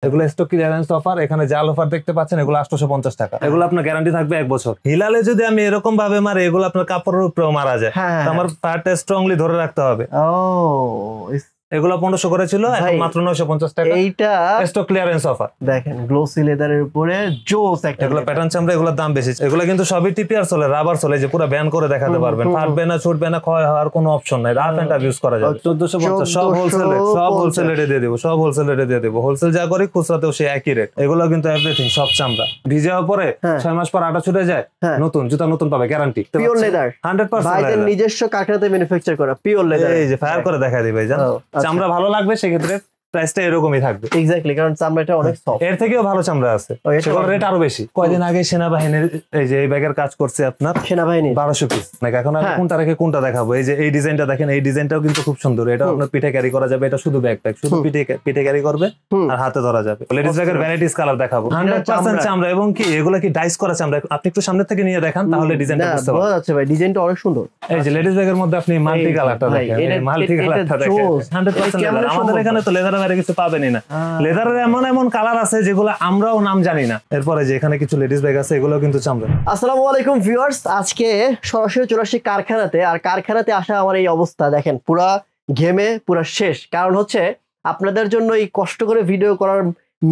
এগুলো stock clearance offer. এখানে জাল অফার দেখতে পাচ্ছেন, এগুলো 850 টাকা। এগুলো আপনার গ্যারান্টি থাকবে 1 বছর। হিলালে যদি আমি এরকম ভাবে মারি, এগুলো আপনার কাপড়ের উপরেও মারা যায়। আমার পার্টটা স্ট্রংলি ধরে রাখতে হবে। এগুলো 1500 করে ছিল, এখন মাত্র 950 টাকা। এইটা স্টক ক্লিয়ারেন্স অফার। দেখেন গ্লোসি লেদারের উপরে জোস একটা। এগুলো প্যাটার্ন চামড়া, এগুলোর দাম বেশি। এগুলো কিন্তু সবই টিপিআর সোলে, রাবার সোলে, যে পুরো ব্যান করে দেখাতে পারবেন। ফাটবে না, ছুটবে না, ক্ষয় হওয়ার কোনো অপশন নাই। রাফ এন্ড টাফ ইউজ করা যাবে। 1450 সব হোলসেল রেটে দিয়ে দেব, সব হোলসেল রেটে দিয়ে দেব। হোলসেল যা করি খুচরাতেও সেই একই রেট। এগুলো কিন্তু এভরিথিং সব চামড়া। ভিজে হওয়ার পরে 6 মাস পর আটা ছুটে যায়, নতুন জুতা নতুন পাবে, গ্যারান্টি। পিওর লেদার 100% ভাইদের নিজস্ব কারখানাতে ম্যানুফ্যাকচার করা পিওর লেদার। এই যে ফায়ার করে দেখাই দিই ভাই, জান চামড়া ভালো লাগবে সেক্ষেত্রে প্রাইসটা এরকমই থাকবে। এক্স্যাক্টলি, কারণ চামড়াটা অনেক সফট। এর থেকেও ভালো চামড়া আছে, সেগুলোর রেট আরো বেশি। কয়দিন আগে সেনাবাহিনীর এই যে এই ব্যাগের কাজ করছে আপনার, সেনাবাহিনী 1200 পিস। নাকি এখন আমি কোনটা রেখে কোনটা দেখাবো। এই যে এই ডিজাইনটা দেখেন, এই ডিজাইনটাও কিন্তু খুব সুন্দর। এটা আপনার পিঠে ক্যারি করা যাবে। এটা শুধু ব্যাকপ্যাক, শুধু পিঠে ক্যারি করবে আর হাতে ধরা যাবে। লেডিস ব্যাগের ভ্যারাইটিস কালার দেখাবো। 100% চামড়া। এবং কি এগুলো কি ডাইস করা চামড়া। আপনি একটু সামনে থেকে নিয়ে দেখান, তাহলে ডিজাইনটা বুঝতে পারবেন। আচ্ছা ভাই, ডিজাইনটা অনেক সুন্দর। এই যে লেডিস ব্যাগের মধ্যে আপনি মাল্টি কালারটা দেখেন, এই মাল্টি কালারটা দেখেন। 100% লেদার। আমাদের এখানে তো লেদারের বাইরে কিছু পাবেনই না। লেদারের এমন এমন কালার আছে যেগুলো আমরাও নাম জানি না। এরপরে যে এখানে কিছু লেডিস ব্যাগ আছে, এগুলো কিন্তু চামড়া। আসসালামু আলাইকুম ভিউয়ার্স, আজকে সরাসরি চলে আসছি কারখানাতে। আর কারখানাতে আসা আমার এই অবস্থা দেখেন, পুরা ঘেমে পুরা শেষ। কারণ হচ্ছে আপনাদের জন্য এই কষ্ট করে ভিডিও করার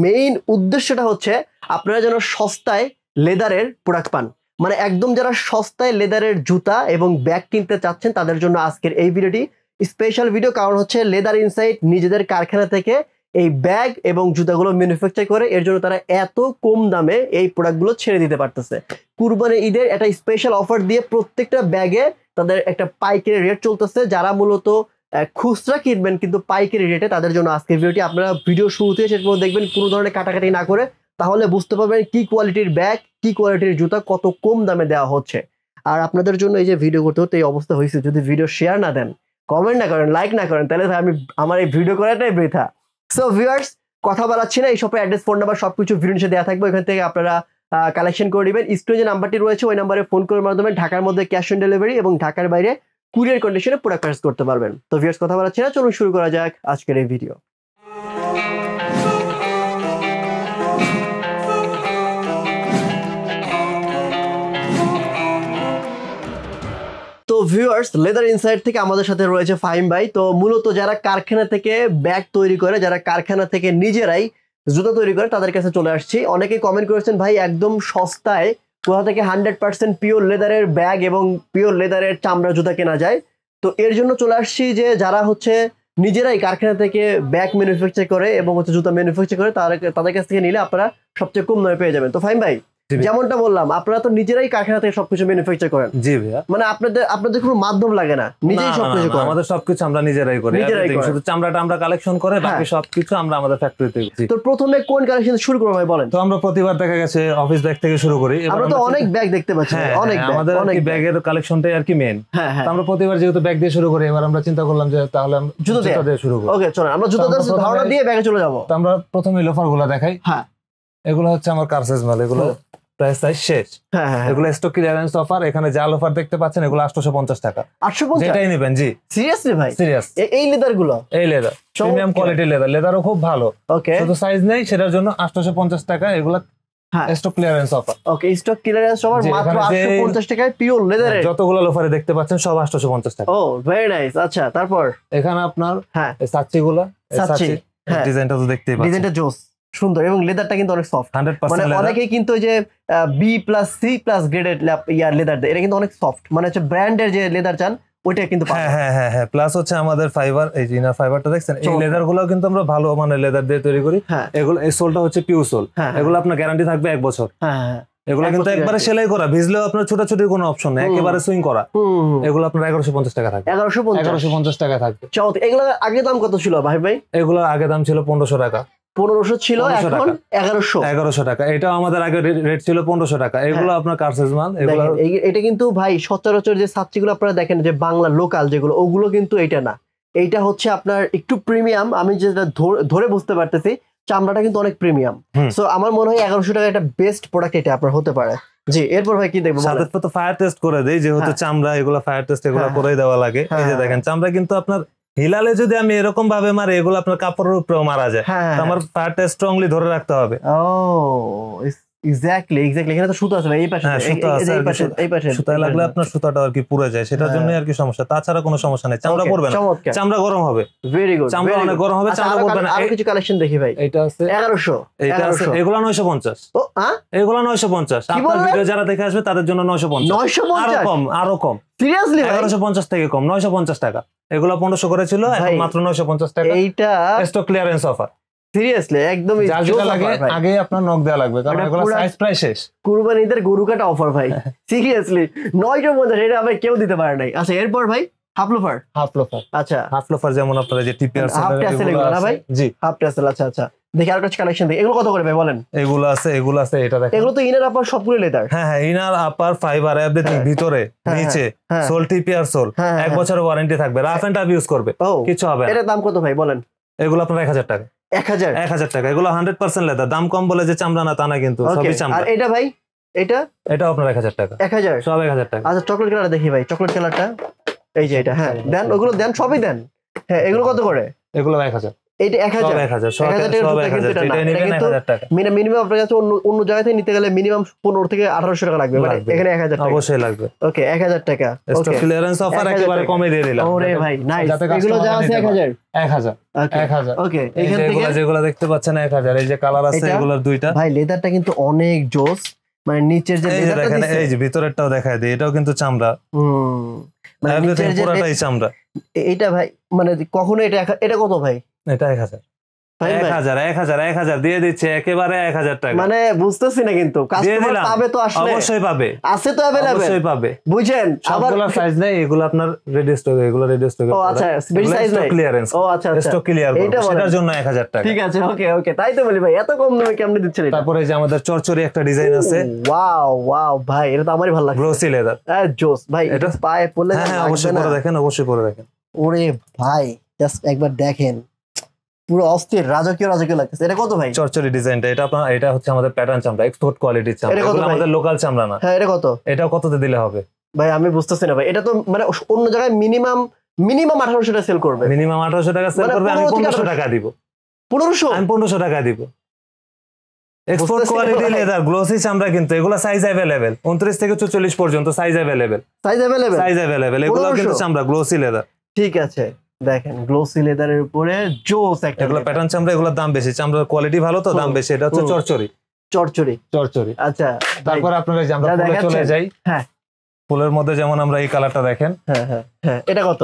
মেইন উদ্দেশ্যটা হচ্ছে আপনারা যেন সস্তায় লেদারের প্রোডাক্ট পান। মানে একদম যারা সস্তায় লেদারের জুতা এবং ব্যাগ কিনতে চাচ্ছেন তাদের জন্য আজকের এই ভিডিওটি স্পেশাল ভিডিও। কারণ হচ্ছে লেদার ইনসাইট নিজেদের কারখানা থেকে এই ব্যাগ এবং জুতাগুলো ম্যানুফ্যাকচার করে, এর জন্য তারা এত কম দামে এই প্রোডাক্টগুলো ছেড়ে দিতে পারতেছে। কুরবানি ঈদের একটা স্পেশাল অফার দিয়ে প্রত্যেকটা ব্যাগে তাদের একটা পাইকারি রেট চলতেছে। যারা মূলত খুচরা কিনবেন কিন্তু পাইকারি রেটে, তাদের জন্য আজকের ভিডিওটি। আপনারা ভিডিও শুরুতে শেষ পর্যন্ত দেখবেন, কোনো ধরনের কাটাকাটি না করে, তাহলে বুঝতে পারবেন কি কোয়ালিটির ব্যাগ, কি কোয়ালিটির জুতা কত কম দামে দেওয়া হচ্ছে। আর আপনাদের জন্য এই যে ভিডিও করতে হতে এই অবস্থা হয়েছে, যদি ভিডিও শেয়ার না দেন, কমেন্ট না করেন, লাইক না করেন, তাহলে আমার এই ভিডিও করাটাই বৃথা। সো ভিউয়ার্স, কথা বলাচ্ছি না, এই শপের অ্যাড্রেস, ফোন নাম্বার সবকিছু ভিডিও নিচে দেওয়া থাকবে। এখান থেকে আপনারা কালেকশন করে নেবেন। স্ক্রিনে যে নাম্বারটি রয়েছে ওই নাম্বারে ফোন করার মাধ্যমে ঢাকার মধ্যে ক্যাশ অন ডেলিভারি এবং ঢাকার বাইরে কুরিয়ার কন্ডিশনে প্রোডাক্ট পারচেজ করতে পারবেন। তো ভিউয়ার্স, কথা বলাচ্ছি না, চলুন শুরু করা যাক আজকের এই ভিডিও। তো ভিউয়ার্স, লেদার ইনসাইড থেকে আমাদের সাথে রয়েছে ফাহিম ভাই। তো মূলত যারা কারখানা থেকে ব্যাগ তৈরি করে, যারা কারখানা থেকে নিজেরাই জুতা তৈরি করে, তাদের কাছে চলে আসছি। অনেকেই কমেন্ট করেছেন, ভাই একদম সস্তায় কোথা থেকে 100% পিওর লেদারের ব্যাগ এবং পিওর লেদারের চামড়া জুতা কেনা যায়। তো এর জন্য চলে আসছি যে যারা হচ্ছে নিজেরাই কারখানা থেকে ব্যাগ ম্যানুফ্যাকচার করে এবং হচ্ছে জুতা ম্যানুফ্যাকচার করে, তাদের কাছ থেকে নিলে আপনারা সবচেয়ে কম দামে পেয়ে যাবেন। তো ফাহিম ভাই, যেমনটা বললাম, আপনারা তো নিজেরাই কারখানা থেকে সবকিছু ম্যানুফ্যাকচার করেন। জি ভাইয়া, মানে আপনাদের কোনো মাধ্যম লাগে না, নিজেই সবকিছু করেন। আমাদের সবকিছু আমরা নিজেরাই করি। শুধু চামড়াটা আমরা কালেকশন করে, বাকি সবকিছু আমরা আমাদের ফ্যাক্টরিতে করি। তো প্রথমে কোন কালেকশন শুরু করব ভাই বলেন? তো আমরা প্রতিবার দেখা গেছে অফিস ব্যাগ থেকে শুরু করি। আমরা তো অনেক ব্যাগ দেখতে পাচ্ছি, অনেক ব্যাগ, আমাদের অনেক ব্যাগের কালেকশনটাই আর কি মেইন। তো আমরা প্রতিবার যেহেতু ব্যাগ দিয়ে শুরু করি, এবার আমরা চিন্তা করলাম যে তাহলে আমরা জুতা দিয়ে শুরু করি। ওকে, চলেন আমরা জুতা দিয়ে ধারণা দিয়ে ব্যাগে চলে যাব। তো আমরা প্রথমে লোফারগুলো দেখাই। হ্যাঁ, এগুলো হচ্ছে আমার কারসেজ মাল। এগুলো প্রাইস শেষ। এগুলো স্টক ক্লিয়ারেন্স অফার। এখানে জাল অফার দেখতে পাচ্ছেন, এগুলো 850 টাকা। 850 যেটাই নেবেন। জি সিরিয়াসলি ভাই? সিরিয়াস। এই লেদার গুলো, এই লেদার প্রিমিয়াম কোয়ালিটির লেদার। লেদারও খুব ভালো। ওকে, শুধু সাইজ নেই, সেটার জন্য 850 টাকা। এগুলো স্টক ক্লিয়ারেন্স অফার। ওকে, স্টক ক্লিয়ারেন্স অফার মাত্র 850 টাকায় পিওর লেদারের যতগুলো লোফারে দেখতে পাচ্ছেন সব 850 টাকা। ও ভেরি নাইস। আচ্ছা, তারপর এখানে আপনার সাচ্চিগুলো, সাচ্চি ডিজাইনটা তো দেখতেই পাচ্ছেন, ডিজাইনটা জোস, সুন্দর, এবং লেদারটা কিন্তু অনেক সফট। 100% মানে অনেকেই কিন্তু ওই যে B+C+ গ্রেডেড লেদার দেয়, এটা কিন্তু অনেক সফট। মানে হচ্ছে ব্র্যান্ডের যে লেদার চান ওইটা কিন্তু পাবেন। হ্যাঁ, প্লাস হচ্ছে আমাদের ফাইবার, এই ইনার ফাইবারটা দেখছেন, এই লেদার গুলো কিন্তু আমরা ভালো মানে লেদার দিয়ে তৈরি করি। এগুলো এই সোলটা হচ্ছে পিওর সোল। এগুলো আপনার গ্যারান্টি থাকবে 1 বছর। এগুলো কিন্তু একবারে সেলাই করা, ভিজলেও আপনার ছোটাছুটির কোনো অপশন নেই, একেবারে সুইং করা। এগুলো আপনার 1150 টাকা থাকবে। 1150 টাকা থাকবে। এগুলো আগে দাম কত ছিল ভাই? এগুলো আগে দাম ছিল 1500 টাকা। 1500 ছিল, এখন 1100 টাকা। এটা আমাদের আগে রেট ছিল 1500 টাকা। এগুলো আপনার কারসেজ মাল। এগুলো এটা কিন্তু ভাই সচরাচর যে সাচ্চিগুলো আপনারা দেখেন, যে বাংলা লোকাল যেগুলো, ওগুলো কিন্তু এটা না। এইটা হচ্ছে আপনার একটু প্রিমিয়াম। আমি যেটা ধরে বুঝতে পারতেছি, চামড়াটা কিন্তু অনেক প্রিমিয়াম। সো আমার মনে হয় 1100 টাকা একটা বেস্ট প্রোডাক্ট এটা আপনার হতে পারে। জি, এরপর ভাই কি দেখবো? সাথে তো ফায়ার টেস্ট করে দেই, যেহেতু চামড়া, এগুলো ফায়ার টেস্ট এগুলো করেই দেওয়া লাগে। এই যে দেখেন, চামড়া কিন্তু আপনার হিলালে যদি আমি এরকম ভাবে মারি, এগুলো আপনার কাপড়ের উপরেও মারা যায়। তো আমার পাটা স্ট্রংলি ধরে রাখতে হবে। ও এক্স্যাক্টলি এখানে তো সুতো আছে ভাই, এই পাশে এই পাশে সুতায় লাগলে আপনার সুতাটা আর কি পুড়ে যায়, সেটার জন্য আর কি সমস্যা, তাছাড়া কোনো সমস্যা নেই। চামড়া পড়বে না, চামড়া গরম হবে। ভেরি গুড, চামড়া অনেক গরম হবে, চামড়া পড়বে না। আরো কিছু কালেকশন দেখি ভাই। এটা আছে 1100, এটা আছে, এগুলো 950। ও হ্যাঁ, এগুলো 950। আপনার ভিডিও যারা দেখে আসবে তাদের জন্য 950, আরো কম। সিরিয়াসলি 1150 থেকে কম, 950 টাকা। এগুলো 1500 করে ছিল, এখন মাত্র 950 টাকা। এইটা স্টক ক্লিয়ারেন্স অফার। সিরিয়াসলি একদম আগে আপনার নক দেওয়া লাগবে, কারণ এগুলো সাইজ প্রায় শেষ। কুরবানিদের গরু কাটা অফার ভাই, সিরিয়াসলি 950, এটা ভাই কেউ দিতে পারে নাই। আচ্ছা এরপর ভাই হাফ লোফার। আচ্ছা হাফ লোফার যেমন আপনারা যে টিপিআর হাফ ট্যাসেল এগুলো না ভাই? জি হাফ ট্যাসেল। আচ্ছা দেখি আর কিছু কালেকশন দেখি। এগুলো কত করে ভাই বলেন? এগুলো আছে এটা দেখেন। এগুলো তো ইনার আপার সবগুলো লেদার। হ্যাঁ ইনার আপার ফাইবার এভরিথিং, ভিতরে নিচে সোল টিপিআর সোল, 1 বছরের ওয়ারেন্টি থাকবে, রাফ এন্ড টাফ ইউজ করবে, কিছু হবে না। এর দাম কত ভাই বলেন? এগুলো আপনার 1000 টাকা। 1000 টাকা। এগুলো 100% লেদার। দাম কম বলে যে চামড়া না তা না, কিন্তু সবই চামড়া। আর এটা ভাই এটা আপনার 1000 টাকা। 1000 সব 1000 টাকা। আচ্ছা চকলেট কালার দেখি ভাই, চকলেট কালারটা এই যে এটা। হ্যাঁ দেন, ওগুলো দেন, সবই দেন। হ্যাঁ এগুলো কত করে? এগুলো 1000। এইটা 1000 মিনিমাম। আপনার কাছে অন্য জায়গা থেকে নিতে গেলে মিনিমাম 15 থেকে 1800 টাকা লাগবে, মানে এখানে 1000 টাকা অবশ্যই লাগবে। ওকে 1000 টাকা। স্টক ক্লিয়ারেন্স অফার একেবারে কমে দিয়ে দিলাম। ওরে ভাই নাইস। এগুলো যা আছে 1000। ওকে এখান থেকে যেগুলো দেখতে পাচ্ছেন 1000। এই যে কালার আছে এগুলোর দুইটা। ভাই লেদারটা কিন্তু অনেক জোস, মানে নিচের যে লেদারটা দেখেন, এই যে ভিতরেরটাও দেখায় দিই, এটাও কিন্তু চামড়া। মানে নিচের যে পুরোটাই চামড়া। এটা ভাই মানে কখনো এটা কত ভাই? এটা 1000 দিয়ে দিচ্ছে একেবারে 1000 টাকা। মানে বুঝতেছি না, কিন্তু কাস্টমার পাবে তো, আসলে অবশ্যই পাবে, আছে তো अवेलेबल, অবশ্যই পাবে। বুঝেন সবগুলো সাইজ নেই, এগুলো আপনার রেডি স্টক, এগুলো রেডি স্টক। ও আচ্ছা বেশি সাইজ নাই, ক্লিয়ারেন্স। ও আচ্ছা স্টক ক্লিয়ার সেটার জন্য 1000 টাকা। ঠিক আছে ওকে তাই তো বলি ভাই, এত কম দামে কেমনে দিচ্ছেন এটা? তারপরে যে আমাদের চরচরি একটা ডিজাইন আছে। ওয়াও ভাই, এটা তো আমারই ভালো লাগছে। গ্লোসি লেদার, জোস ভাই। এটা পায়ে পড়লে হ্যাঁ অবশ্যই পরে দেখেন, অবশ্যই পরে দেখেন। ওরে ভাই জাস্ট একবার দেখেন, পুরো অস্থির রাজকীয় লাগতেছে। এটা কত ভাই? চরচরি ডিজাইনটা, এটা হচ্ছে আমাদের প্যাটার্ন চামড়া, এক্সপোর্ট কোয়ালিটির চামড়া, এগুলো আমাদের লোকাল চামড়া না। হ্যাঁ এটা কত? এটা কততে দিলে হবে ভাই? আমি বুঝতেছি না ভাই, এটা তো মানে অন্য জায়গায় মিনিমাম 1800 টাকা সেল করবে, মিনিমাম 1800 টাকা সেল করবে। আমি 1500 টাকা দিব। 1500? আমি 1500 টাকা দিব। এক্সপোর্ট কোয়ালিটি লেদার, গ্লোসি চামড়া, কিন্তু এগুলো সাইজ अवेलेबल 29 থেকে 44 পর্যন্ত সাইজ अवेलेबल। এগুলো কিন্তু চামড়া, গ্লোসি লেদার। ঠিক আছে দেখেন, গ্লোসি লেদারের উপরে জোস একটা। এগুলো প্যাটার্ন চামড়া, এগুলোর দাম বেশি, চামড়ার কোয়ালিটি ভালো তো দাম বেশি। এটা হচ্ছে চরচরি। আচ্ছা তারপর আপনারা যে আমরা ফুলে চলে যাই। হ্যাঁ ফুলের মধ্যে যেমন আমরা এই কালারটা দেখেন। হ্যাঁ এটা কত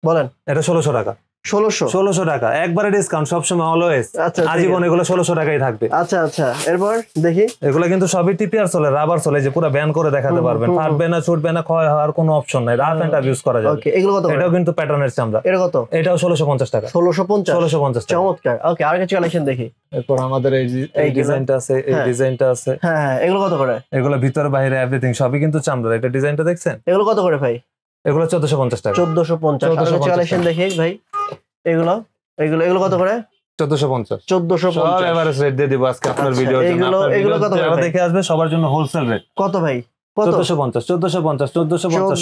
বলেন? এটা 1600 টাকা। 1600 টাকা একবারে ডিসকাউন্ট, সবসময় অলওয়েজ, আজীবন এগুলো 1600 টাকাই থাকবে। আচ্ছা এরপর দেখি। এগুলো কিন্তু সবই টিপিআর সোলে, রাবার সোলে, যে পুরো ব্যান করে দেখাতে পারবেন, ফাটবে না, ছুটবে না, ক্ষয় হওয়ার কোনো অপশন নাই, রাফ এন্ড টাফ ইউজ করা যাবে। ওকে এগুলো কত? এটাও কিন্তু প্যাটার্নের চামড়া। এটা কত? এটাও 1650 টাকা। 1650 টাকা। চমৎকার। ওকে আর কিছু কালেকশন দেখি। এরপর আমাদের এই ডিজাইনটা আছে, এই ডিজাইনটা আছে। হ্যাঁ এগুলো কত করে? এগুলো ভিতর বাইরে এভরিথিং সবই কিন্তু চামড়া। এটা ডিজাইনটা দেখছেন? এগুলো কত করে ভাই? এগুলো 1450 টাকা। 1450। আর কিছু কালেকশন দেখি ভাই। এগুলো কত করে? 1450। সব 1450 এভারেজ রেট দিয়ে দিব আজকে আপনার ভিডিওর জন্য। এগুলো কত করে? যারা দেখে আসবে সবার জন্য হোলসেল রেট। কত ভাই? 1450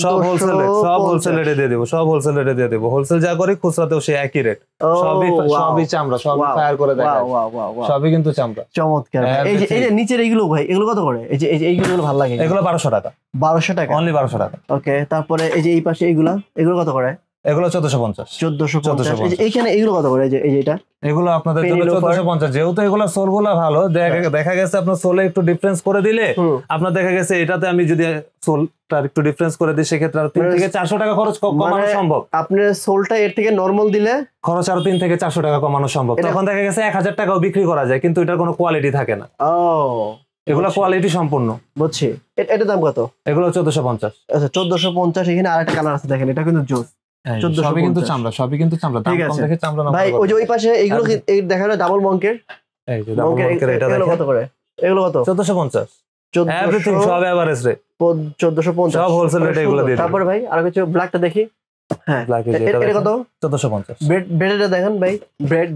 সব হোলসেল রেট, সব হোলসেল রেটে দিয়ে দেব, সব হোলসেল রেটে দিয়ে দেব। হোলসেল যা করি খুচরাতেও সেই একই রেট। সবই চামড়া, সব ফায়ার করে দেখায়, সবই কিন্তু চামড়া। চমৎকার। এই যে নিচের এইগুলো ভাই, এগুলো কত করে? এই যে এইগুলো ভালো লাগে। এগুলো 1200 টাকা। 1200 টাকা অনলি 1200 টাকা। ওকে তারপরে এই যে এই পাশে এগুলো কত করে? এগুলো 1450। 1450। এইখানে এগুলো কত করে? এই যে এটা এগুলো আপনাদের জন্য 1450। যেহেতু এগুলো সোলগুলো ভালো, দেখা গেছে আপনার সোলে একটু ডিফারেন্স করে দিলে, আপনার দেখা গেছে এটাতে আমি যদি সোলটা একটু ডিফারেন্স করে দিই, সেক্ষেত্রে 3 থেকে 400 টাকা খরচ কমানো সম্ভব। আপনার সোলটা এর থেকে নরমাল দিলে খরচ আরো 3 থেকে 400 টাকা কমানো সম্ভব। তখন দেখা গেছে 1000 টাকাও বিক্রি করা যায়, কিন্তু এটার কোনো কোয়ালিটি থাকে না। এগুলো কোয়ালিটি সম্পূর্ণ। বুঝছি। এটার দাম কত? এগুলো 1450। আচ্ছা 1450। এখানে আরেকটা কালার আছে দেখেন, এটা কিন্তু জোস। সবই কিন্তু চামড়া, সবই কিন্তু চামড়া। দাম কম দেখে চামড়া না ভাই। ওই যে ওই পাশে এগুলো দেখানো ডাবল মঙ্কের। এই যে ডাবল মঙ্কের, এটা দেখেন কত করে? এগুলো কত? 1450। এভরিথিং সব এভারেজ রেট। 1450 সব হোলসেল রেটে এগুলো দিয়ে। তারপর ভাই আর কিছু ব্ল্যাকটা দেখি। হ্যাঁ ব্ল্যাক, এটা কত? 1450। ব্রেডটা দেখেন ভাই,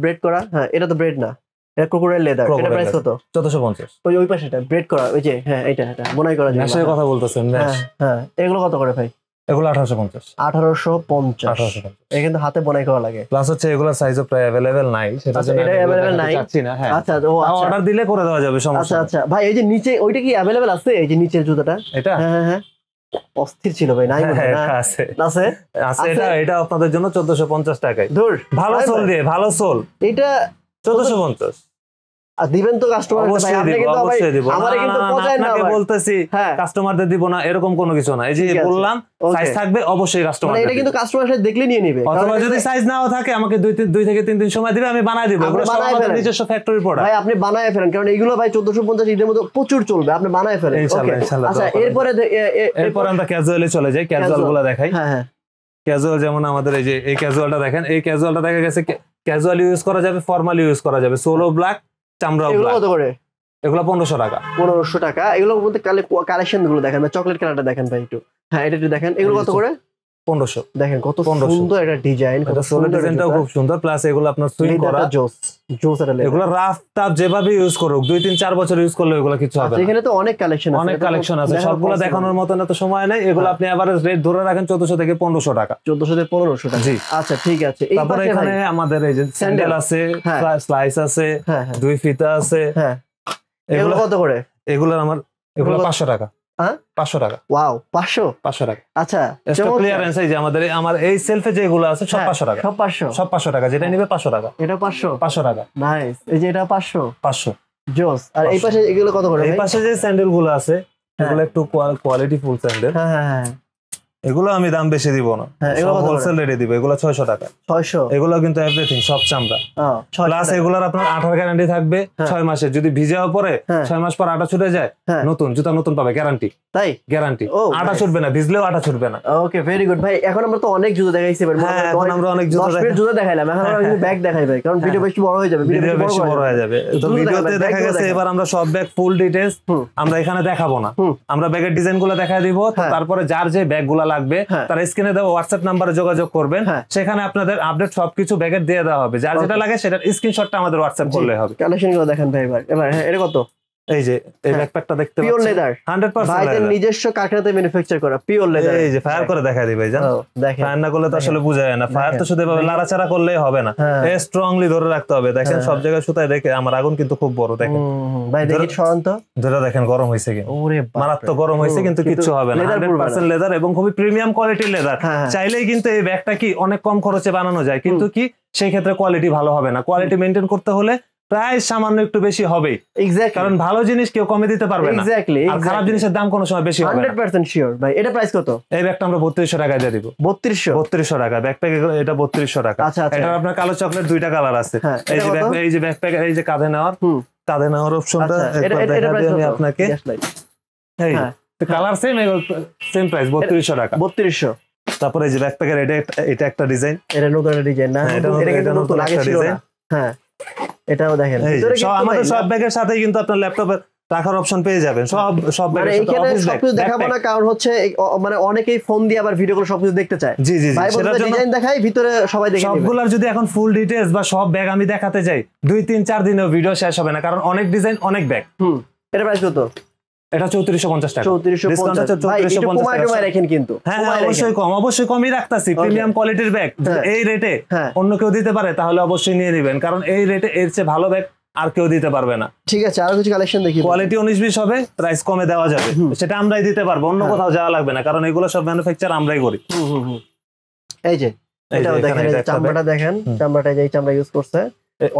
ব্রেড করা। হ্যাঁ এটা তো ব্রেড না, এটা ক্রোকোডাইল লেদার। এটা প্রাইস কত? 1450। ওই পাশেটা ব্রেড করা, ওই যে হ্যাঁ এটা বোনাই করা যায়। ম্যাশের কথা বলতেছেন? ম্যাশ। হ্যাঁ এগুলো কত করে ভাই? এগুলো 1850। 1850 এই কিন্তু হাতে বোনাই করা লাগে। প্লাস হচ্ছে এগুলোর সাইজও প্রায় अवेलेबल নাই, সেটা জন্য এটা अवेलेबल নাই চাচ্ছি না। হ্যাঁ আচ্ছা ও আচ্ছা, অর্ডার দিলে করে দেওয়া যাবে, সমস্যা। আচ্ছা আচ্ছা ভাই এই যে নিচে ওইটা কি अवेलेबल আছে? এই যে নিচের জুতাটা এটা হ্যাঁ হ্যাঁ হ্যাঁ অস্থির ছিল ভাই, নাই মনে হয় না? আছে আছে আছে এটা আপনাদের জন্য 1450 টাকায়। দূর ভালো সোল দিয়ে, ভালো সোল। এটা 1450 আর দিবেন তো কাস্টমার ভাই? আপনি কিন্তু ভাই আমারে কিন্তু পচায় না ভাই, বলতেছি কাস্টমারদের দিব না এরকম কোনো কিছু না। এই যে বললাম সাইজ থাকবে অবশ্যই কাস্টমার, মানে এটা কিন্তু কাস্টমার সাথে দেখলে নিয়ে নেবে। অথবা যদি সাইজ নাও থাকে আমাকে 2 থেকে 3 দিন সময় দিবে, আমি বানায় দিব। এগুলো সব আমাদের নিজস্ব ফ্যাক্টরি প্রোডাক্ট ভাই, আপনি বানায় ফেলেন, কারণ এগুলো ভাই 1450 ঈদের মধ্যে প্রচুর চলবে, আপনি বানায় ফেলেন। ইনশাআল্লাহ। আচ্ছা এরপরে আমরা ক্যাজুয়ালে চলে যাই, ক্যাজুয়াল গুলো দেখাই। হ্যাঁ হ্যাঁ ক্যাজুয়াল যেমন আমাদের এই যে এই ক্যাজুয়ালটা দেখেন, এই ক্যাজুয়ালটা দেখা গেছে ক্যাজুয়াল ইউজ করা যাবে, ফর্মাল ইউজ করা যাবে। সোলো ব্ল্যাক, চামড়া ব্ল্যাক। কত করে? এগুলো 1500 টাকা। 1500 টাকা। এগুলোর মধ্যে কালেকশন গুলো দেখেন ভাই, চকলেট কালারটা দেখেন ভাই একটু। হ্যাঁ এটা একটু দেখেন, এগুলো কত করে? 1500। দেখেন কত সুন্দর একটা ডিজাইন, কত সুন্দর ডিজাইনটাও খুব সুন্দর। প্লাস এগুলো আপনার সুইং করা জোস এটা। এগুলো রাফ টাফ যেভাবে ইউজ করুক 2-3-4 বছর ইউজ করলে এগুলো কিছু হবে না। এখানে তো অনেক কালেকশন আছে, অনেক কালেকশন আছে, সবগুলো দেখানোর মতো না তো সময় নাই। এগুলো আপনি এভারেজ রেট ধরে রাখেন 1400 থেকে 1500 টাকা। 1400 থেকে 1500 টাকা। জি আচ্ছা ঠিক আছে। তারপরে এখানে আমাদের এই যে স্যান্ডেল আছে, স্লাইস আছে, দুই ফিতা আছে। হ্যাঁ এগুলো কত করে? এগুলো 500 টাকা। 500 টাকা। ওয়াও 500 টাকা। আচ্ছা স্টক ক্লিয়ারেন্স এই যে আমার এই সেলফে যেগুলো আছে সব 500 টাকা। সব 500 টাকা, যেটা নিবে 500 টাকা। এটা 500 টাকা। নাইস। এই যে এটা 500 জোস। আর এই 500 পাশে এগুলো কত করে? এই পাশে যে স্যান্ডেল গুলো আছে এগুলো একটু কোয়ালিটি ফুল স্যান্ডেল। হ্যাঁ হ্যাঁ হ্যাঁ এগুলো আমি দাম বেশি দিব না, এগুলো হোলসেল রেটে দিব। এগুলো 600 টাকা। 600। এগুলো কিন্তু এভরিথিং সব চামড়া। প্লাস এগুলোর আপনার 18 গ্যারান্টি থাকবে 6 মাসের। যদি ভিজাও পরে 6 মাস পর আটা ছুটে যায়, নতুন জুতা নতুন পাবে, গ্যারান্টি। তাই গ্যারান্টি, আটা ছুটবে না, ভিজলেও আটা ছুটবে না। ওকে ভেরি গুড ভাই। এখন আমরা তো অনেক জুতা দেখাইছি ভাই। এখন আমরা অনেক জুতা দেখাইলাম, এখন আমরা কিন্তু ব্যাগ দেখাই ভাই, কারণ ভিডিও বেশি বড় হয়ে যাবে। ভিডিও বেশি বড় হয়ে যাবে তো ভিডিওতে দেখা গেছে। এবার আমরা সব ব্যাগ ফুল ডিটেইলস আমরা এখানে দেখাবো না, আমরা ব্যাগের ডিজাইনগুলো দেখায় দিব। তারপরে যার যে ব্যাগগুলো লাগবে তার স্ক্রিনে দেওয়া হোয়াটসঅ্যাপ নাম্বারে যোগাযোগ করবেন, সেখানে আপনাদের আপডেট সবকিছু ব্যাগের দিয়ে দেওয়া হবে। যার যেটা লাগে সেটার স্ক্রিনশটটা আমাদের হোয়াটসঅ্যাপ করলে হবে। কালেকশনগুলো দেখেন ভাই এবার। হ্যাঁ এটা কত? এই যে এই ব্যাকপ্যাকটা দেখতে পাচ্ছেন, পিওর লেদার, 100% ভাইদের নিজস্ব কারখানাতে ম্যানুফ্যাকচার করা পিওর লেদার। এই যে ফায়ার করে দেখাই দিই ভাই, জান ফায়ার না করলে তো আসলে বোঝা যায় না। ফায়ার তো শুধু এভাবে লাড়াচাড়া করলেই হবে না, এ স্ট্রংলি ধরে রাখতে হবে। দেখেন সব জায়গায় সুতায় দেখে আমার আগুন কিন্তু খুব বড়। দেখেন ভাই দেখি সরান্ত ধরে দেখেন গরম হইছে কি, ওরে মারাত্মক গরম হইছে, কিন্তু কিচ্ছু হবে না। 100% লেদার এবং খুবই প্রিমিয়াম কোয়ালিটির লেদার। চাইলেই কিন্তু এই ব্যাগটা কি অনেক কম খরচে বানানো যায়, কিন্তু কি সেই ক্ষেত্রে কোয়ালিটি ভালো হবে না। কোয়ালিটি মেইনটেইন করতে হলে প্রায় সামান্য একটু বেশি হবে, কারণ ভালো জিনিস কেউ কমে দিতে পারবে না। আর খারাপ জিনিসের দাম কোনো সময় বেশি হবে না। 100% শিওর ভাই। এটা প্রাইস কত? এই ব্যাগটা আমরা 3200 টাকায় দিয়ে দিব। 3200 টাকা ব্যাকপ্যাক, এটা 3200 টাকা। এটা আপনার কালো চকলেট, দুইটা কালার আছে। এই যে এই যে ব্যাকপ্যাক, এই যে কাঁধে নেওয়ার অপশনটা আমি আপনাকে এই কালার সেম প্রাইস 3200 টাকা। 3200। তারপরে এই যে ব্যাকপ্যাকের এটা একটা ডিজাইন, এটা নতুন ডিজাইন না? এটা কিন্তু নতুন, আগে ছিল না। হ্যাঁ এটাও দেখেন, আমাদের সব ব্যাগের সাথেই কিন্তু আপনার ল্যাপটপের রাখার অপশন পেয়ে যাবেন। সব মানে এইখানে সবকিছু দেখাবো না, কারণ হচ্ছে মানে অনেকেই ফোন দিয়ে আবার ভিডিও করে সবকিছু দেখতে চায়। জি জি, ভাই বলতে ডিজাইন দেখাই, ভিতরে সবাই দেখে নেবে। সবগুলোর যদি এখন ফুল ডিটেইলস বা সব ব্যাগ আমি দেখাতে যাই 2-3-4 দিনেও ভিডিও শেষ হবে না, কারণ অনেক ডিজাইন, অনেক ব্যাগ। এটা প্রাইস কত? এটা 3450 টাকা। 3450 ভাই, একটু কমায় রাখেন কিন্তু। হ্যাঁ অবশ্যই কমই রাখতাছি। প্রিমিয়াম কোয়ালিটির ব্যাগ এই রেটে অন্য কেউ দিতে পারে তাহলে অবশ্যই নিয়ে নেবেন, কারণ এই রেটে এর চেয়ে ভালো ব্যাগ আর কেউ দিতে পারবে না। ঠিক আছে, আরো কিছু কালেকশন দেখি। কোয়ালিটি 19-20 হবে, প্রাইস কমে দেওয়া যাবে, সেটা আমরাই দিতে পারবো, অন্য কোথাও যাওয়া লাগবে না, কারণ এগুলো সব ম্যানুফ্যাকচার আমরাই করি। এই যে এটাও দেখেন, এই চামড়াটা দেখেন, চামড়াটা এই চামড়া ইউজ করছে,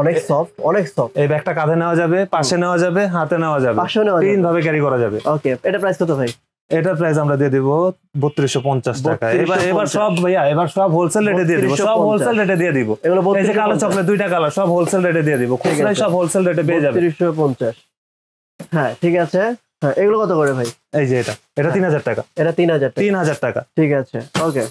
অনেক সফট, অনেক সফট। এই ব্যাগটা কাঁধে নেওয়া যাবে, পাশে নেওয়া যাবে, হাতে নেওয়া যাবে, তিন ভাবে ক্যারি করা যাবে। ওকে, এটা প্রাইস কত ভাই? এটার প্রাইস আমরা দিয়ে দিব 3250 টাকা। এবার সব ভাইয়া, এবার সব হোলসেল রেটে দিয়ে দিব, সব হোলসেল রেটে দিয়ে দিব। এই যে কালো চকলেট, দুইটা কালার, সব হোলসেল রেটে দিয়ে দিব, খুচরাই সব হোলসেল রেটে পেয়ে যাবে। 3250। হ্যাঁ ঠিক আছে। হ্যাঁ এগুলো কত করে ভাই? এই যে এটা 3000 টাকা। এটা 3000 টাকা। ঠিক আছে। ওকে,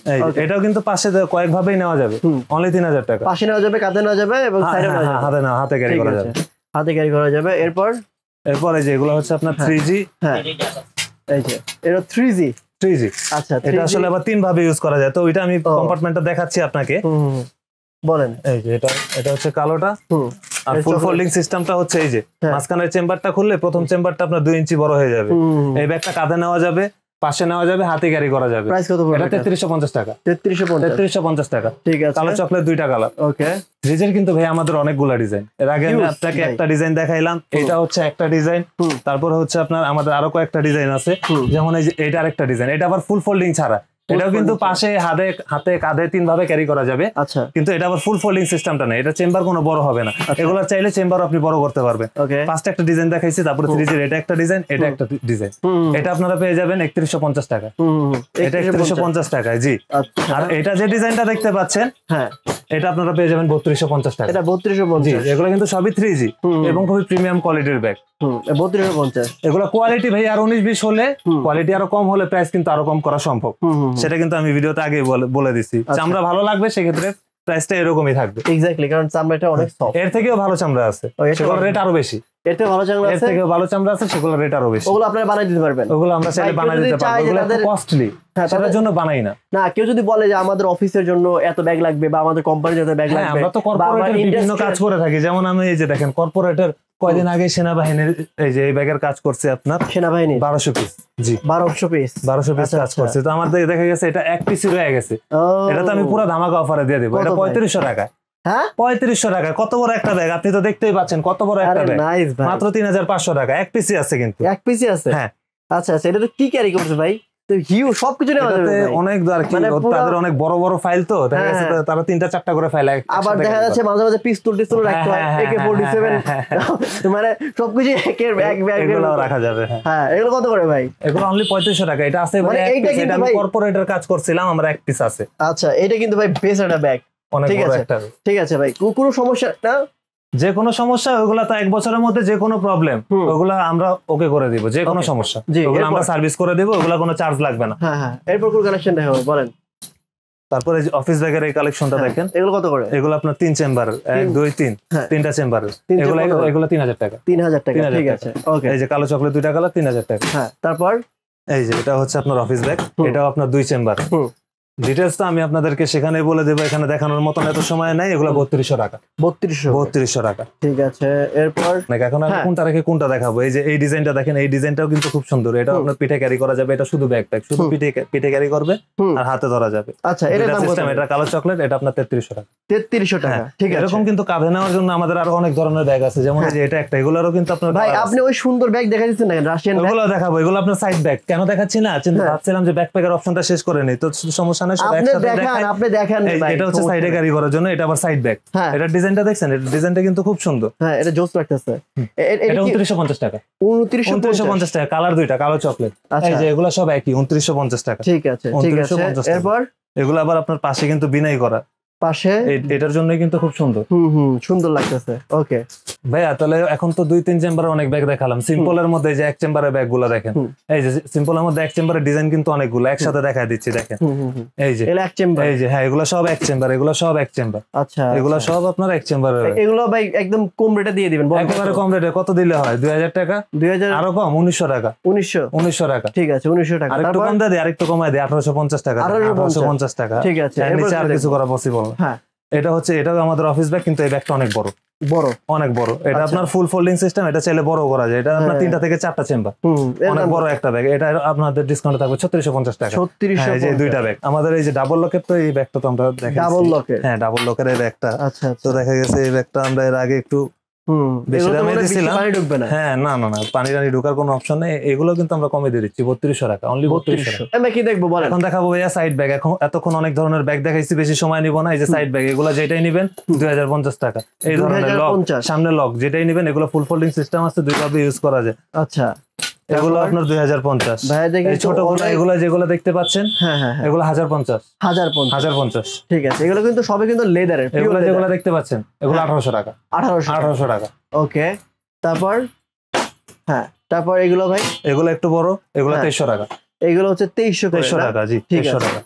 এটাও কিন্তু পাশে কয়েক ভাবেই নেওয়া যাবে, অনলি 3000 টাকা। পাশে নেওয়া যাবে, কাঁধে নেওয়া যাবে এবং সাইডে নেওয়া যাবে, হাতে ক্যারি করা যাবে, হাতে ক্যারি করা যাবে। এরপর এই যে এগুলো হচ্ছে আপনার 3G। হ্যাঁ এই যে এটা 3G। আচ্ছা, এটা আসলে আবার তিন ভাবে ইউজ করা যায়, তো ওইটা আমি কম্পার্টমেন্টটা দেখাচ্ছি আপনাকে। বলেন। এই যে এটা হচ্ছে কালোটা, আর ফুল ফোল্ডিং সিস্টেমটা হচ্ছে এই যে মাঝখানের চেম্বারটা খুললে প্রথম চেম্বারটা আপনার 2 ইঞ্চি বড় হয়ে যাবে। এই ব্যাগটা কাঁধে নেওয়া যাবে, পাশে নেওয়া যাবে, হাতে ক্যারি করা যাবে। প্রাইস কত পড়বে? এটা 3350 টাকা। 3350 টাকা। ঠিক আছে। কালো চকলেট দুইটা কালার। ওকে। ফ্রিজের কিন্তু ভাই আমাদের অনেকগুলা ডিজাইন। এর আগে আমি আপনাকে একটা ডিজাইন দেখাইলাম, এটা হচ্ছে একটা ডিজাইন। তারপর হচ্ছে আপনার আমাদের আরো কয়েকটা ডিজাইন আছে, যেমন এই যে এটা আরেকটা ডিজাইন, এটা আবার ফুল ফোল্ডিং ছাড়া। এটাও কিন্তু পাশে হাতে কাঁধে 3 ভাবে ক্যারি করা যাবে। আচ্ছা। কিন্তু এটা আবার ফুল ফোল্ডিং সিস্টেমটা না, এটা চেম্বার কোনো বড় হবে না। এগুলো চাইলে চেম্বার আপনি বড় করতে পারবেন। ফার্স্ট একটা ডিজাইন দেখাইছি, তারপরে ফ্রিজের এটা একটা ডিজাইন, এটা একটা ডিজাইন। এটা আপনারা পেয়ে যাবেন 3150 টাকা। এটা 3150 টাকায়। জি। আর এটা যে ডিজাইনটা দেখতে পাচ্ছেন, হ্যাঁ, এটা আপনারা পেয়ে যাবেন 3250 টাকা। এটা 3250। এগুলো কিন্তু সবই 3G এবং খুবই প্রিমিয়াম কোয়ালিটির ব্যাগ। 3250। এগুলো কোয়ালিটি ভাই আর 19-20 হলে, কোয়ালিটি আরো কম হলে প্রাইস কিন্তু আরো কম করা সম্ভব। সেটা কিন্তু আমি ভিডিওতে আগে বলে দিচ্ছি। চামড়া ভালো লাগবে সেক্ষেত্রে প্রাইসটা এরকমই থাকবে। এক্স্যাক্টলি, কারণ চামড়াটা অনেক সফট। এর থেকেও ভালো চামড়া আছে, সেগুলোর রেট আরো বেশি। এর থেকে ভালো চামড়া আছে, এর থেকেও ভালো চামড়া আছে, সেগুলোর রেট আরো বেশি। ওগুলো আপনারা বানাই দিতে পারবেন? ওগুলো আমরা চাইলে বানাই দিতে পারবো, ওগুলো একটু কস্টলি, সেটার জন্য বানাই না। না, কেউ যদি বলে যে আমাদের অফিসের জন্য এত ব্যাগ লাগবে বা আমাদের কোম্পানির জন্য ব্যাগ লাগবে, আমরা তো কর্পোরেটের বিভিন্ন কাজ করে থাকি। যেমন আমি এই যে দেখেন কর্পোরেটের কয়দিন আগে সেনাবাহিনীর এই যে এই ব্যাগের কাজ করছে আপনার, সেনাবাহিনী 1200 পিস। জি, 1200 পিস কাজ করছে। তো আমার দেখা গেছে এটা এক পিসই রয়ে গেছে। এটা তো আমি পুরো ধামাকা অফারে দিয়ে দেবো। এটা 3500 টাকা। হ্যাঁ, 3500 টাকা। কত বড় একটা ব্যাগ, আপনি তো দেখতেই পাচ্ছেন কত বড় একটা ব্যাগ। মাত্র 3500 টাকা। এক পিসি আছে, কিন্তু এক পিসি আছে। হ্যাঁ। আচ্ছা, এটা তো কি ক্যারি করছে ভাই? সবকিছু অনেক তাদের অনেক বড় বড় ফাইল, তো দেখা গেছে তারা 3টা-4টা করে ফাইল। আবার দেখা যাচ্ছে মাঝে মাঝে পিস্তল রাখতে হয়, AK-47, মানে সবকিছু একের ব্যাগ এগুলো রাখা যাবে। হ্যাঁ, এগুলো কত করে ভাই? এগুলো অনলি 3500 টাকা। এটা আছে মানে এটা আমি কর্পোরেটের কাজ করছিলাম, আমরা এক পিস আছে। আচ্ছা, এটা কিন্তু ভাই বেস্ট একটা ব্যাগ। ঠিক আছে, ঠিক আছে ভাই, কোনো সমস্যা না? যে কোনো সমস্যা ওগুলা তো 1 বছরের মধ্যে যে কোনো প্রবলেম ওগুলা আমরা ওকে করে দিব। যে কোনো সমস্যা ওগুলা আমরা সার্ভিস করে দিব, ওগুলা কোনো চার্জ লাগবে না। হ্যাঁ হ্যাঁ। এরপর কোন কালেকশন দেখাবো বলেন? তারপরে যে অফিস ব্যাগের এই কালেকশনটা দেখেন, এগুলো কত করে? এগুলো আপনার 3 চেম্বার, 1 2 3 3টা চেম্বার। এগুলো 3000 টাকা। 3000 টাকা, ঠিক আছে। ওকে। এই যে কালো চকলেট 2টা কালার, 3000 টাকা। হ্যাঁ। তারপর এই যে এটা হচ্ছে আপনার অফিস ব্যাগ, এটাও আপনার 2 চেম্বার। ডিটেইলস তো আমি আপনাদেরকে সেখানে বলে দেবো, এখানে দেখানোর মতন এত সময় নাই। এগুলো 3200 টাকা। 3200 টাকা। ঠিক আছে। এরপর এখন আমি কোনটা রেখে কোনটা দেখাবো? এই যে এই ডিজাইনটা দেখেন, এই ডিজাইনটাও কিন্তু খুব সুন্দর। এটা আপনার পিঠে ক্যারি করা যাবে, এটা শুধু ব্যাকপ্যাক, শুধু পিঠে ক্যারি করবে আর হাতে ধরা যাবে। আচ্ছা, এর দাম কত? এটা কালো চকলেট, এটা আপনার 3300 টাকা। 3300 টাকা, ঠিক আছে। এরকম কিন্তু কাঁধে নেওয়ার জন্য আমাদের আরো অনেক ধরনের ব্যাগ আছে, যেমন এই যে এটা একটা। এগুলোরও কিন্তু আপনার ভাই, আপনি ওই সুন্দর ব্যাগ দেখাচ্ছেন না, রাশিয়ান ব্যাগ, ওগুলো দেখাবো। এগুলো আপনার সাইড ব্যাগ কেন দেখাচ্ছি না, ভাবছিলাম যে ব্যাকপ্যাকের অপশনটা শেষ করে নেই, তো সমস্যা নেই, সব একসাথে। আপনি দেখেন এটা হচ্ছে সাইডে ক্যারি করার জন্য, এটা আবার সাইড ব্যাগ। এটা ডিজাইনটা দেখছেন, এটা ডিজাইনটা কিন্তু খুব সুন্দর। হ্যাঁ, এটা জোস লাগতেছে। এটা 2950 টাকা। 2950 টাকা। কালার 2টা, কালো চকলেট। এই যে এগুলা সব একই, 2950 টাকা। ঠিক আছে, ঠিক আছে। এরপর এগুলো আবার আপনার পাশে কিন্তু বিনাই করা পাশে, এটার জন্য কিন্তু খুব সুন্দর। সুন্দর লাগতেছে। ওকে ভাইয়া, তাহলে এখন তো 2-3 চেম্বারের অনেক ব্যাগ দেখালাম। সিম্পলের মধ্যে যে 1 চেম্বারের ব্যাগ গুলো দেখেন, এই যে সিম্পলের মধ্যে 1 চেম্বারের ডিজাইন কিন্তু অনেকগুলো একসাথে দেখাই দিচ্ছি। দেখেন এই যে এক চেম্বার, এই যে হ্যাঁ, এগুলো সব 1 চেম্বার, এগুলো সব 1 চেম্বার। আচ্ছা, এগুলো সব আপনার 1 চেম্বারের। এগুলো ভাই একদম কম রেটে দিয়ে দিবেন, একেবারে কম রেটে। কত দিলে হয়? 2000 টাকা। 2000 আরো কম, 1900 টাকা। 1900 টাকা, ঠিক আছে। 1900 টাকা। আরেকটু কম দিয়ে, আরেকটু কমায় দিয়ে 1850 টাকা। 1850 টাকা, ঠিক আছে। এর নিচে আর কিছু করা পসিবল না। হ্যাঁ, এটা হচ্ছে, এটাও আমাদের অফিস ব্যাগ, কিন্তু এই ব্যাগটা অনেক বড়, অনেক বড়। এটা আপনার ফুল ফোল্ডিং সিস্টেম, এটা চাইলে বড় করা যায়। এটা আপনার 3টা থেকে 4টা চেম্বার, অনেক বড় একটা ব্যাগ। এটা আপনাদের ডিসকাউন্টে থাকবে 3650 টাকা। 3650। এই যে 2টা ব্যাগ আমাদের, এই যে ডাবল লকের, তো এই ব্যাগটা তো আমরা দেখাচ্ছি ডাবল লকের। হ্যাঁ, ডাবল লকের এই ব্যাগটা। আচ্ছা, তো দেখা গেছে এই ব্যাগটা আমরা এর আগে একটু বেশি দামে দিয়েছিলাম। হ্যাঁ, না না না, পানি ঢোকার কোনো অপশন নেই। এগুলো কিন্তু আমরা কমে দিয়ে দিচ্ছি 3200 টাকা, অনলি 3200। আমরা কি দেখবো বলেন? এখন দেখাবো ভাইয়া সাইড ব্যাগ। এখন এতক্ষণ অনেক ধরনের ব্যাগ দেখাইছি, বেশি সময় নিব না। এই যে সাইড ব্যাগ, এগুলো যেটাই নেবেন 2050 টাকা। এই ধরনের লক, সামনে লক, যেটাই নেবেন, এগুলো ফুল ফোল্ডিং সিস্টেম আছে, 2 ভাবে ইউজ করা যায়। আচ্ছা, এগুলো আপনার 2050। এই ছোটগুলো, এগুলো যেগুলো দেখতে পাচ্ছেন, হ্যাঁ হ্যাঁ, এগুলো 1050। 1050, ঠিক আছে। এগুলো কিন্তু সবই কিন্তু লেদারের। এগুলো যেগুলো দেখতে পাচ্ছেন, এগুলো 1800 টাকা। 1800 টাকা। ওকে। তারপর হ্যাঁ, তারপর এগুলো ভাই, এগুলো একটু বড়, এগুলো 2300 টাকা। এগুলো হচ্ছে 2300 টাকা। জি, 2300 টাকা।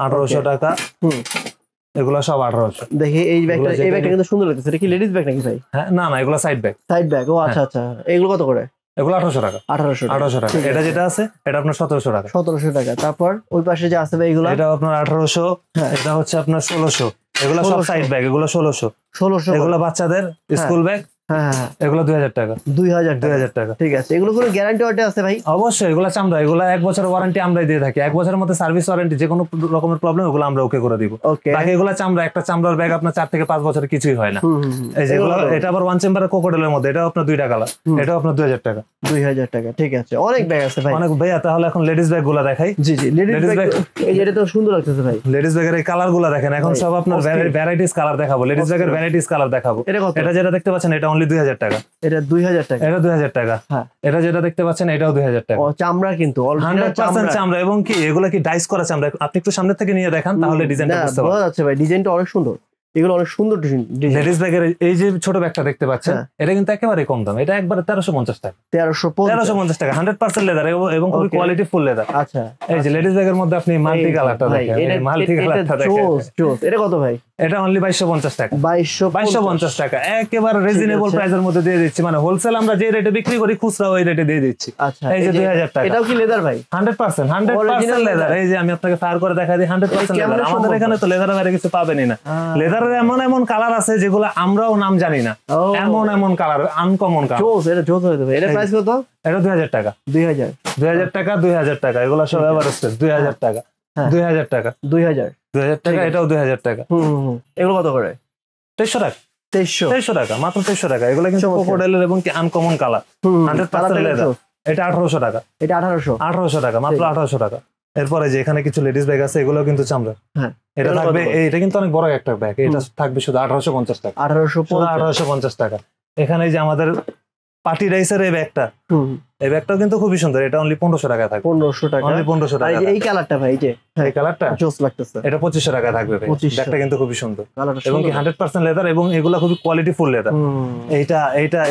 1800 টাকা। এগুলো সব 1800। দেখি এই ব্যাগটা, এই ব্যাগটা কিন্তু সুন্দর লাগতেছে। এটা কি লেডিস ব্যাগ নাকি ভাই? হ্যাঁ, না না, এগুলো সাইড ব্যাগ। সাইড ব্যাগ, ও আচ্ছা আচ্ছা। এগুলো কত করে? এগুলো 1800 টাকা। 1800 টাকা। এটা যেটা আছে, এটা আপনার 1700 টাকা। 1700 টাকা। তারপর ওই পাশে যে আছে ভাই, এগুলো, এটা আপনার 1800। এটা হচ্ছে আপনার 1600। এগুলো সব সাইড ব্যাগ, এগুলো 1600। এগুলো বাচ্চাদের স্কুল ব্যাগ, হ্যাঁ এগুলো 2000 টাকা। 2000 টাকা। ঠিক আছে, এগুলো কোনো গ্যারান্টি ওয়ারেন্টি আছে ভাই? অবশ্যই, এগুলো চামড়া, এগুলো 1 বছরের ওয়ারেন্টি আমরাই দিয়ে থাকি। 1 বছরের মধ্যে সার্ভিস ওয়ারেন্টি, যে কোনো রকমের প্রবলেম ওগুলো আমরা ওকে করে দিব। ওকে, বাকি এগুলো চামড়া, একটা চামড়ার ব্যাগ আপনার 4 থেকে 5 বছরের কিছুই হয় না। এই যেগুলো, এটা আবার ওয়ান চেম্বারের কোকোডেলের মধ্যে, এটাও আপনার 2টা কালার, এটাও আপনার 2000 টাকা। 2000 টাকা, ঠিক আছে, অনেক ব্যাগ আছে ভাই, অনেক। ভাইয়া তাহলে এখন লেডিস ব্যাগ গুলা দেখাই। জি জি, লেডিস ব্যাগ, এই যেটা তো সুন্দর লাগতেছে ভাই। লেডিস ব্যাগের এই কালার গুলা দেখেন, এখন সব আপনার ভ্যারাইটিস কালার দেখাবো, লেডিস ব্যাগের ভ্যারাইটিস কালার দেখাবো। এটা যেটা দেখতে পাচ্ছেন এটা অনলি 2000 টাকা। এটা 2000 টাকা, এটা 2000 টাকা। হ্যাঁ, এটা যেটা দেখতে পাচ্ছেন এটাও 2000 টাকা। ও চামড়া, কিন্তু 100% চামড়া। এবং কি এগুলা কি ডাইস করা চামড়া? আপনি একটু সামনে থেকে নিয়ে দেখান, তাহলে ডিজাইনটা বুঝতে পারবেন। বোঝা যাচ্ছে ভাই, ডিজাইনটা অনেক সুন্দর, এগুলো অনেক সুন্দর ডিজাইন। লেডিস ব্যাগের এই যে ছোট ব্যাগটা দেখতে পাচ্ছেন, এটা কিন্তু একেবারে কম দাম, এটা একবারে 1350 টাকা। 1350 টাকা, 100% লেদার এবং খুবই কোয়ালিটি ফুল লেদার। আচ্ছা, এই যে লেডিস ব্যাগের মধ্যে আপনি মাল্টি কালারটা দেখেন, এই মাল্টি কালারটা দেখেন, এটা কত ভাই? এটা অনলি 2250 টাকা। 2250 টাকা, একেবারে রিজনেবল প্রাইসের মধ্যে দিয়ে দিচ্ছি। মানে হোলসেল আমরা যে রেটে বিক্রি করি, খুচরা ওই রেটে দিয়ে দিচ্ছি। আচ্ছা, এই যে 2000 টাকা। এটাও কি লেদার ভাই? 100% লেদার। এই যে আমি আপনাকে ফায়ার করে দেখাই দিই, 100% লেদার। আমাদের এখানে তো লেদারের বাইরে কিছু পাবেনই না। লেদারের এমন এমন কালার আছে যেগুলো আমরাও নাম জানি না, এমন এমন কালার, আনকমন কালার। এটা জোস হয়ে যাবে। এটা প্রাইস কত? এটা 2000 টাকা। 2000 টাকা, 2000 টাকা। এগুলো সব এভারেস্ট 2000 টাকা, 2000 টাকা, 2000 টাকা। এটাও 2000 টাকা। এগুলো কত করে? 2300 টাকা। 2300 টাকা, মাত্র 2300 টাকা। এগুলো কিন্তু ক্রোকোডাইলের এবং কি আনকমন কালার, 100% লেদার। এটা 1800 টাকা। এটা 1800 টাকা, মাত্র 1800 টাকা। এরপরে যে এখানে কিছু লেডিস ব্যাগ আছে, এগুলো কিন্তু চামড়া। এটা থাকবে, এটা কিন্তু অনেক বড় একটা ব্যাগ, এটা থাকবে শুধু 1850 টাকা। 1850 টাকা। এখানে যে আমাদের পার্টি রাইসের এই ব্যাগটা, এই ব্যাগটাও কিন্তু খুবই সুন্দর, এটা অনলি 1500 টাকা থাকবে। 1500 টাকা, অনলি 1500 টাকা। এই কালারটা ভাই, এই কালারটা জোস লাগতেছে, এটা 2500 টাকা থাকবে ভাই। ব্যাগটা কিন্তু খুবই সুন্দর এবং কি 100% লেদার, এবং এগুলা খুবই কোয়ালিটি ফুল লেদার।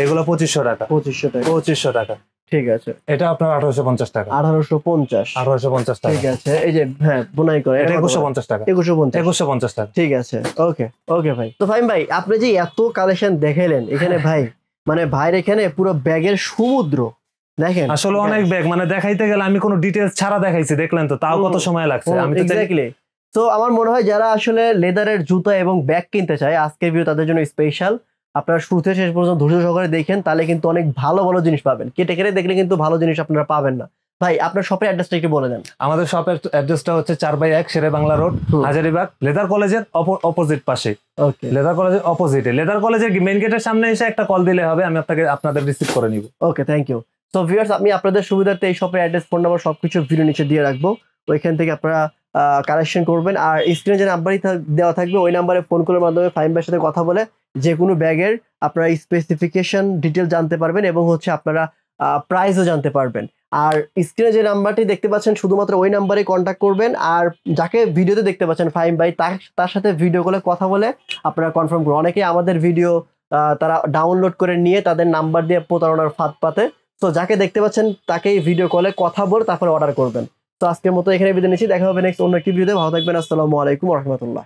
এগুলো 2500 টাকা। 2500 টাকা, ঠিক আছে। এটা আপনার 1850 টাকা। 1850 টাকা, ঠিক আছে। এই যে বোনাই করে, এটা 2150 টাকা। 2150 টাকা, ঠিক আছে। ওকে ওকে ভাই। তো ফাহিম ভাই, আপনি যে এত কালেকশন দেখাইলেন এখানে ভাই, মানে ভাইয়ের এখানে পুরো ব্যাগের সমুদ্র দেখেন। আসলে অনেক ব্যাগ, মানে দেখাইতে গেলে আমি কোনো ডিটেইলস ছাড়া দেখাইছি, দেখলেন তো, তাও কত সময় লাগছে। আমি তো এক্স্যাক্টলি। তো আমার মনে হয় যারা আসলে লেদারের জুতা এবং ব্যাগ কিনতে চায়, আজকের ভিডিও তাদের জন্য স্পেশাল। আপনারা শুরু থেকে শেষ পর্যন্ত ধৈর্য সহকারে দেখেন, তাহলে কিন্তু অনেক ভালো ভালো জিনিস পাবেন। কেটে কেটে দেখলে কিন্তু ভালো জিনিস আপনারা পাবেন না। ভাই, আপনার শপের অ্যাড্রেসটা একটু বলে দেন। আমাদের শপের অ্যাড্রেসটা হচ্ছে 4/1 শেরে বাংলা রোড, হাজারীবাগ, লেদার কলেজের অপোজিট পাশে। ওকে, লেদার কলেজের অপোজিটে, লেদার কলেজের মেইন গেটের সামনে এসে একটা কল দিলে হবে, আমি আপনাদের রিসিভ করে নিব। ওকে, থ্যাংক ইউ। সো ভিউয়ার্স, আমি আপনাদের সুবিধার্থে এই শপের অ্যাড্রেস, ফোন নাম্বার সবকিছু ভিডিও নিচে দিয়ে রাখবো, ওইখান থেকে আপনারা কালেকশন করবেন। আর স্ক্রিনে যে নাম্বারই দেওয়া থাকবে, ওই নাম্বারে ফোন করার মাধ্যমে ফাহিম ভাইয়ের সাথে কথা বলে যে কোনো ব্যাগের আপনারা স্পেসিফিকেশন ডিটেল জানতে পারবেন, এবং হচ্ছে আপনারা প্রাইসও জানতে পারবেন। আর স্ক্রিনে যে নাম্বারটি দেখতে পাচ্ছেন, শুধুমাত্র ওই নাম্বারে কন্ট্যাক্ট করবেন। আর যাকে ভিডিওতে দেখতে পাচ্ছেন ফাহিম ভাই, তার সাথে ভিডিও কলে কথা বলে আপনারা কনফার্ম করুন। অনেকে আমাদের ভিডিও তারা ডাউনলোড করে নিয়ে তাদের নাম্বার দিয়ে প্রতারণার ফাঁদ পাতে। তো যাকে দেখতে পাচ্ছেন তাকেই ভিডিও কলে কথা বলে তারপরে অর্ডার করবেন। তো আজকের মতো এখানে বিদায় নিচ্ছি, দেখা হবে নেক্সট অন্য একটি ভিডিওতে। ভালো থাকবেন, আসসালামু আলাইকুম ওয়া রাহমাতুল্লাহ।